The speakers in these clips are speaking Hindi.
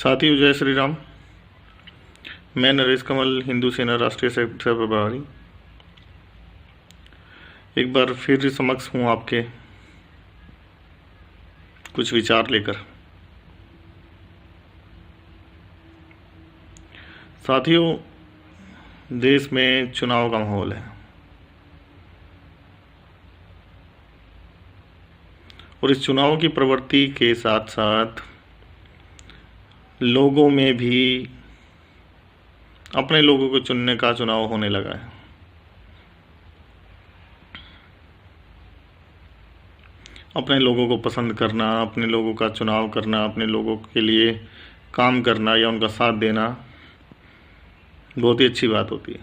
साथियों, जय श्री राम। मैं नरेश कमल, हिंदू सेना राष्ट्रीय सेक्टर प्रभारी, एक बार फिर समक्ष हूँ आपके कुछ विचार लेकर। साथियों, देश में चुनाव का माहौल है और इस चुनाव की प्रवृत्ति के साथ साथ लोगों में भी अपने लोगों को चुनने का चुनाव होने लगा है। अपने लोगों को पसंद करना, अपने लोगों का चुनाव करना, अपने लोगों के लिए काम करना या उनका साथ देना बहुत ही अच्छी बात होती है।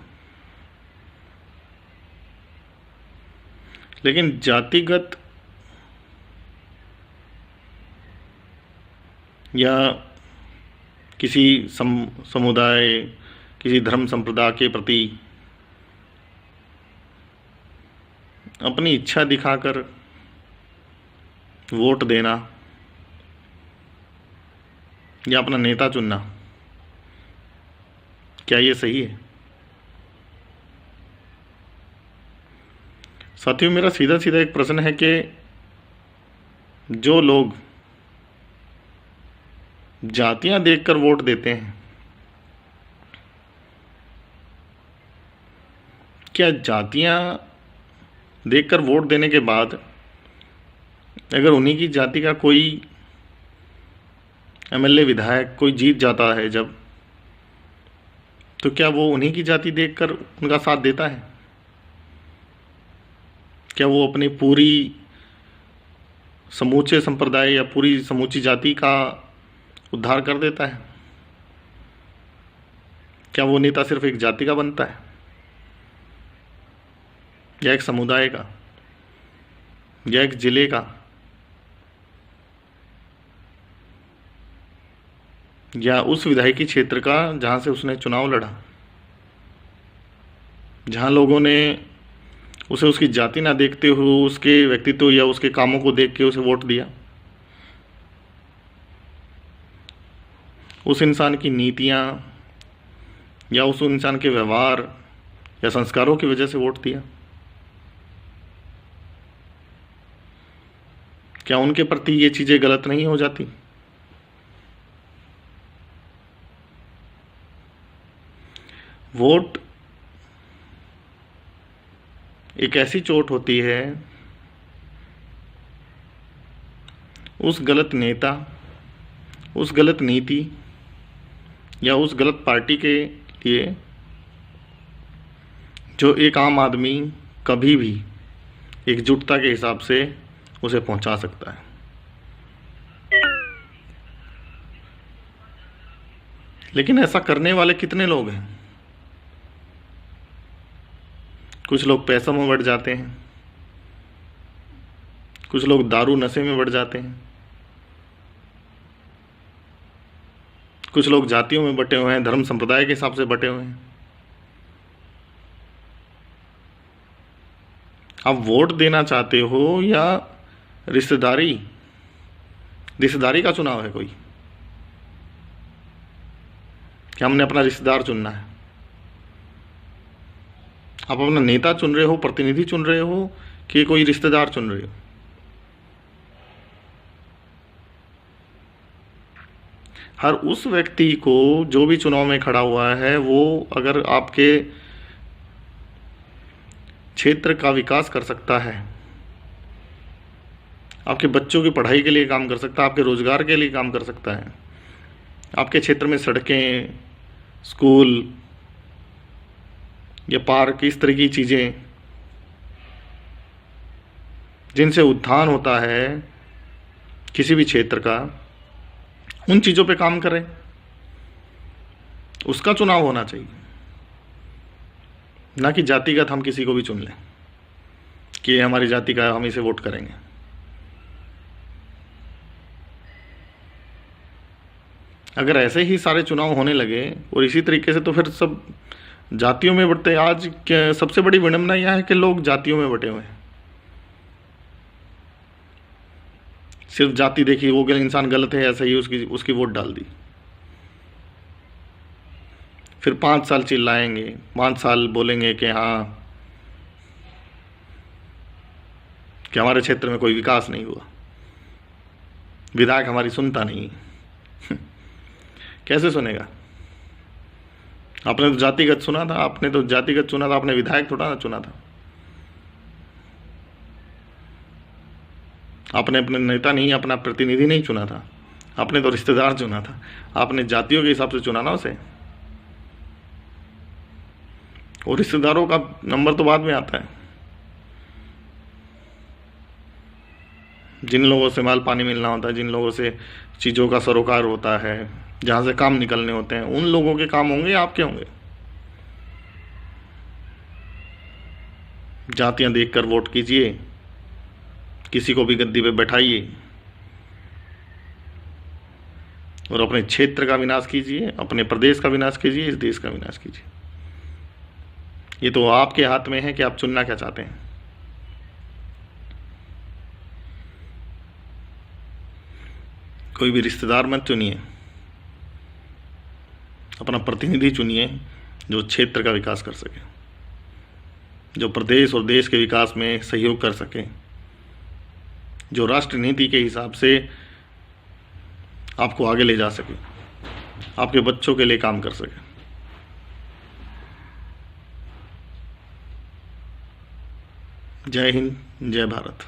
लेकिन जातिगत या किसी समुदाय, किसी धर्म संप्रदाय के प्रति अपनी इच्छा दिखाकर वोट देना या अपना नेता चुनना, क्या ये सही है? साथियों, मेरा सीधा सीधा एक प्रश्न है कि जो लोग जातियां देखकर वोट देते हैं, क्या जातियां देखकर वोट देने के बाद अगर उन्हीं की जाति का कोई एमएलए, विधायक कोई जीत जाता है जब, तो क्या वो उन्हीं की जाति देखकर उनका साथ देता है? क्या वो अपनी पूरी समूचे संप्रदाय या पूरी समूची जाति का उद्धार कर देता है? क्या वो नेता सिर्फ एक जाति का बनता है या एक समुदाय का या एक जिले का या उस विधायकी क्षेत्र का जहां से उसने चुनाव लड़ा, जहां लोगों ने उसे उसकी जाति ना देखते हुए उसके व्यक्तित्व या उसके कामों को देख के उसे वोट दिया, उस इंसान की नीतियां या उस इंसान के व्यवहार या संस्कारों की वजह से वोट दिया? क्या उनके प्रति ये चीजें गलत नहीं हो जाती? वोट एक ऐसी चोट होती है उस गलत नेता, उस गलत नीति या उस गलत पार्टी के लिए जो एक आम आदमी कभी भी एकजुटता के हिसाब से उसे पहुंचा सकता है। लेकिन ऐसा करने वाले कितने लोग हैं? कुछ लोग पैसों में बढ़ जाते हैं, कुछ लोग दारू नशे में बढ़ जाते हैं, कुछ लोग जातियों में बटे हुए हैं, धर्म संप्रदाय के हिसाब से बटे हुए हैं। आप वोट देना चाहते हो या रिश्तेदारी का चुनाव है कोई? क्या हमने अपना रिश्तेदार चुनना है? आप अपना नेता चुन रहे हो, प्रतिनिधि चुन रहे हो कि कोई रिश्तेदार चुन रहे हो? हर उस व्यक्ति को जो भी चुनाव में खड़ा हुआ है, वो अगर आपके क्षेत्र का विकास कर सकता है, आपके बच्चों की पढ़ाई के लिए काम कर सकता है, आपके रोजगार के लिए काम कर सकता है, आपके क्षेत्र में सड़कें, स्कूल या पार्क, इस तरह की चीज़ें जिनसे उत्थान होता है किसी भी क्षेत्र का, उन चीज़ों पे काम करें, उसका चुनाव होना चाहिए। ना कि जातिगत हम किसी को भी चुन लें कि ये हमारी जाति का है, हम इसे वोट करेंगे। अगर ऐसे ही सारे चुनाव होने लगे और इसी तरीके से, तो फिर सब जातियों में बंटते। आज सबसे बड़ी विडंबना यह है कि लोग जातियों में बटे हुए हैं। सिर्फ जाति देखी, वो इंसान गलत है, ऐसा ही उसकी वोट डाल दी। फिर 5 साल चिल्लाएंगे, 5 साल बोलेंगे कि हाँ कि हमारे क्षेत्र में कोई विकास नहीं हुआ, विधायक हमारी सुनता नहीं। कैसे सुनेगा? आपने तो जातिगत सुना था, आपने विधायक थोड़ा ना चुना था। आपने अपने नेता नहीं, अपना प्रतिनिधि नहीं चुना था, आपने तो रिश्तेदार चुना था। आपने जातियों के हिसाब से चुना ना उसे, और रिश्तेदारों का नंबर तो बाद में आता है। जिन लोगों से माल पानी मिलना होता है, जिन लोगों से चीज़ों का सरोकार होता है, जहाँ से काम निकलने होते हैं, उन लोगों के काम होंगे या आपके होंगे? जातियां देखकर वोट कीजिए, किसी को भी गद्दी पे बैठाइए और अपने क्षेत्र का विनाश कीजिए, अपने प्रदेश का विनाश कीजिए, इस देश का विनाश कीजिए। ये तो आपके हाथ में है कि आप चुनना क्या चाहते हैं। कोई भी रिश्तेदार मत चुनिए, अपना प्रतिनिधि चुनिए जो क्षेत्र का विकास कर सके, जो प्रदेश और देश के विकास में सहयोग कर सके, जो राष्ट्र नीति के हिसाब से आपको आगे ले जा सके, आपके बच्चों के लिए काम कर सके। जय हिंद, जय भारत।